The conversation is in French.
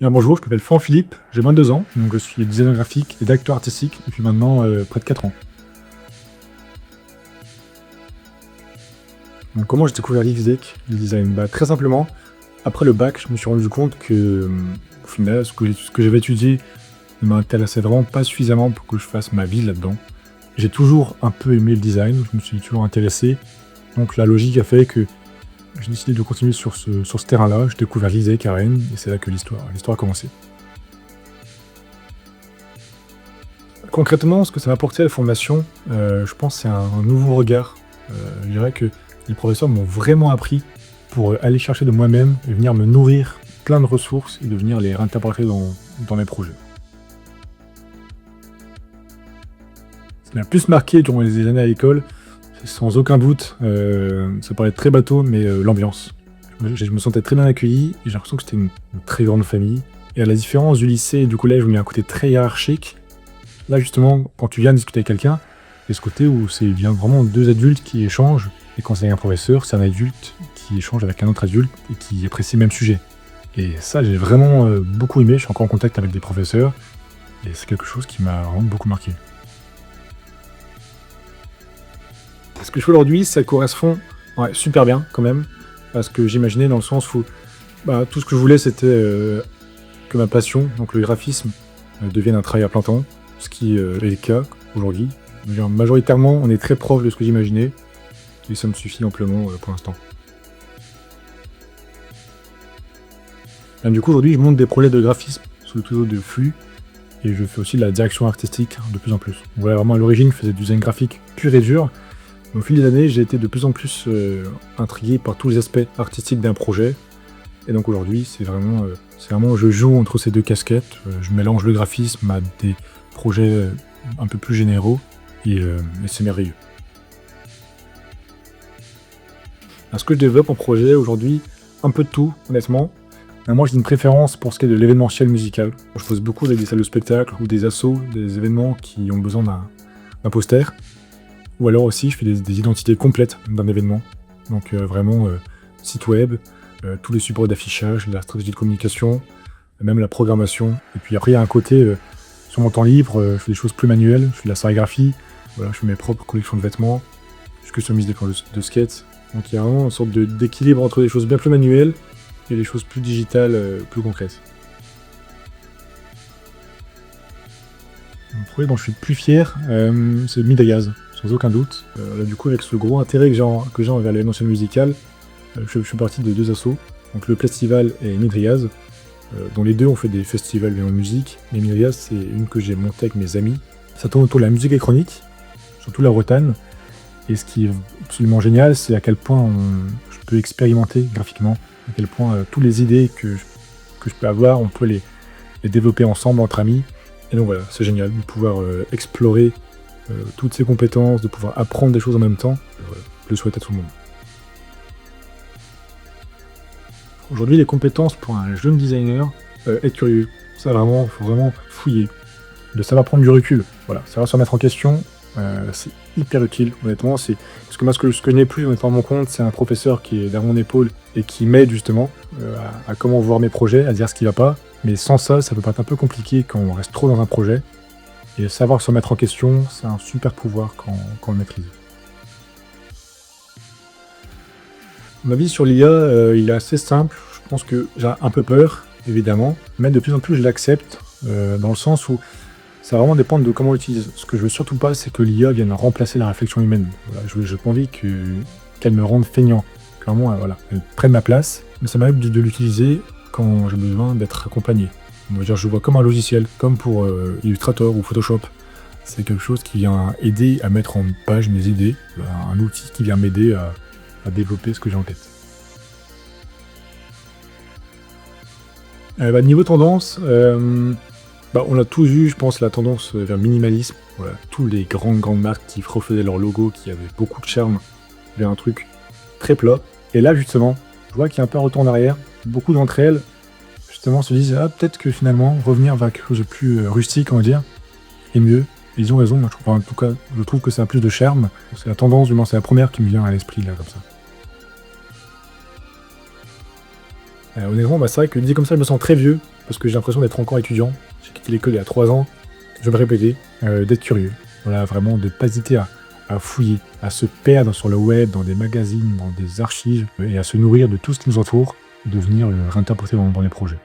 Bien, bonjour, je m'appelle Franck Philippe, j'ai 22 ans, donc je suis designer graphique et directeur artistique depuis maintenant près de 4 ans. Donc comment j'ai découvert l'IFZEC, le design? Très simplement, après le bac, je me suis rendu compte que au final, ce que j'avais étudié ne m'intéressait vraiment pas suffisamment pour que je fasse ma vie là-dedans. J'ai toujours un peu aimé le design, je me suis toujours intéressé, donc la logique a fait que j'ai décidé de continuer sur ce terrain-là. J'ai découvert l'IFZEC à Rennes, et c'est là que l'histoire a commencé. Concrètement, ce que ça m'a apporté à la formation, je pense que c'est un nouveau regard. Je dirais que les professeurs m'ont vraiment appris pour aller chercher de moi-même et venir me nourrir plein de ressources et de venir les réinterpréter dans mes projets. Ce qui m'a le plus marqué durant les années à l'école, c'est sans aucun doute, ça paraît très bateau, mais l'ambiance. Je me sentais très bien accueilli et j'ai l'impression que c'était une très grande famille. Et à la différence du lycée et du collège où il y a un côté très hiérarchique, là, justement, quand tu viens discuter avec quelqu'un, il y a ce côté où c'est bien vraiment deux adultes qui échangent, et quand c'est un professeur, c'est un adulte qui échange avec un autre adulte et qui apprécie le même sujet. Et ça, j'ai vraiment beaucoup aimé, je suis encore en contact avec des professeurs, et c'est quelque chose qui m'a vraiment beaucoup marqué. Ce que je fais aujourd'hui, ça correspond super bien quand même à ce que j'imaginais dans le sens où tout ce que je voulais, c'était que ma passion, donc le graphisme, devienne un travail à plein temps, ce qui est le cas aujourd'hui. Majoritairement, on est très proche de ce que j'imaginais, et ça me suffit amplement pour l'instant. Du coup, aujourd'hui, je monte des projets de graphisme sous le pseudo de Flux, et je fais aussi de la direction artistique de plus en plus. Voilà, vraiment à l'origine, je faisais du design graphique pur et dur. Au fil des années, j'ai été de plus en plus intrigué par tous les aspects artistiques d'un projet. Et donc aujourd'hui, c'est vraiment, je joue entre ces deux casquettes. Je mélange le graphisme à des projets un peu plus généraux, et c'est merveilleux. Ce que je développe en projet aujourd'hui, un peu de tout, honnêtement. Moi, j'ai une préférence pour ce qui est de l'événementiel musical. Je pose beaucoup avec des salles de spectacle ou des assos, des événements qui ont besoin d'un poster. Ou alors aussi, je fais des identités complètes d'un événement. Donc vraiment, site web, tous les supports d'affichage, la stratégie de communication, même la programmation. Et puis après, il y a un côté, sur mon temps libre, je fais des choses plus manuelles, je fais de la sérigraphie, voilà, je fais mes propres collections de vêtements, je customise des plans de skate. Donc il y a vraiment une sorte d'équilibre entre des choses bien plus manuelles et des choses plus digitales, plus concrètes. Un projet dont je suis le plus fier, c'est Midriaz, sans aucun doute. Là, du coup, avec ce gros intérêt que j'ai envers l'événementiel musical, je suis parti de deux assos, donc le Festival et Midriaz, dont les deux ont fait des festivals en musique. Mais Midriaz, c'est une que j'ai montée avec mes amis. Ça tourne autour de la musique électronique, surtout la bretagne. Et ce qui est absolument génial, c'est à quel point je peux expérimenter graphiquement, à quel point toutes les idées que je peux avoir, on peut les développer ensemble entre amis. Et donc voilà, c'est génial de pouvoir explorer toutes ces compétences, de pouvoir apprendre des choses en même temps. Voilà, je le souhaite à tout le monde. Aujourd'hui, les compétences pour un jeune designer, être curieux. Ça vraiment, faut vraiment fouiller. De savoir prendre du recul. Voilà, savoir se remettre en question, c'est hyper utile, honnêtement. Parce que moi, ce que je n'ai plus, en étant à mon compte, c'est un professeur qui est derrière mon épaule et qui m'aide justement à comment voir mes projets, à dire ce qui va pas. Mais sans ça, ça peut paraître un peu compliqué quand on reste trop dans un projet. Et savoir se remettre en question, c'est un super pouvoir quand on le maîtrise. Mon avis sur l'IA, il est assez simple. Je pense que j'ai un peu peur, évidemment, mais de plus en plus je l'accepte, dans le sens où ça va vraiment dépendre de comment on l'utilise. Ce que je veux surtout pas, c'est que l'IA vienne remplacer la réflexion humaine. Voilà, je n'ai pas envie qu'elle me rende feignant. Clairement, elle prenne ma place, mais ça m'arrive de l'utiliser quand j'ai besoin d'être accompagné. On va dire, je vois comme un logiciel, comme pour Illustrator ou Photoshop. C'est quelque chose qui vient aider à mettre en page mes idées, un outil qui vient m'aider à développer ce que j'ai en tête. Niveau tendance, on a tous vu, je pense, la tendance vers le minimalisme. Voilà, tous les grandes marques qui refaisaient leur logo, qui avaient beaucoup de charme, vers un truc très plat. Et là, justement, je vois qu'il y a un peu un retour en arrière. Beaucoup d'entre elles, justement, se disent peut-être que finalement, revenir vers quelque chose de plus rustique, on va dire, est mieux. Et ils ont raison, moi, en tout cas, je trouve que ça a plus de charme. C'est la tendance, du moins, c'est la première qui me vient à l'esprit, là, comme ça. Honnêtement, c'est vrai que dit comme ça, je me sens très vieux, parce que j'ai l'impression d'être encore étudiant. J'ai quitté l'école il y a 3 ans, je vais me répéter, d'être curieux. Voilà, vraiment de ne pas hésiter à fouiller, à se perdre sur le web, dans des magazines, dans des archives, et à se nourrir de tout ce qui nous entoure, de venir réinterpréter dans les projets.